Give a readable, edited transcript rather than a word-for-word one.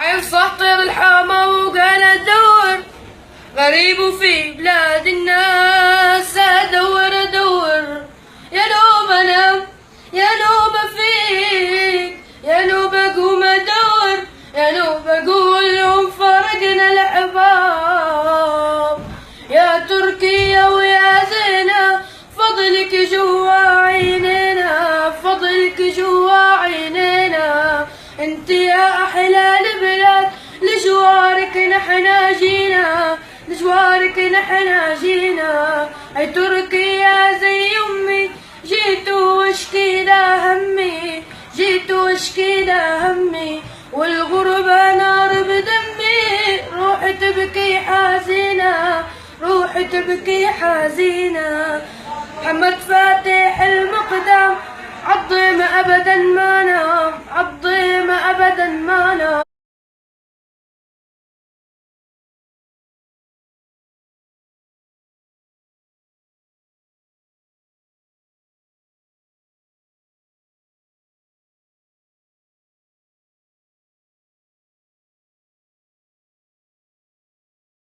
يفصح طير الحامة وقال ادور غريب في بلاد الناس، ادور ادور يا نوب انام يا نوب فيك يا نوب اقوم ادور يا نوب اقول لهم فرقنا الاحباب. يا تركيا ويا زينة فضلك جوا عينينا فضلك جوا عينينا، انت يا احلى البلاد لجوارك نحنا جينا لجوارك نحنا جينا. اي تركيا زي امي جيت واشكي لها همي جيت واشكي لها همي، والغربة نار بدمي روح تبكي حزينة روح تبكي حزينة. محمد فاتح المقدام عالضيم ابدا ما نام عالضيم ابدا ما نام.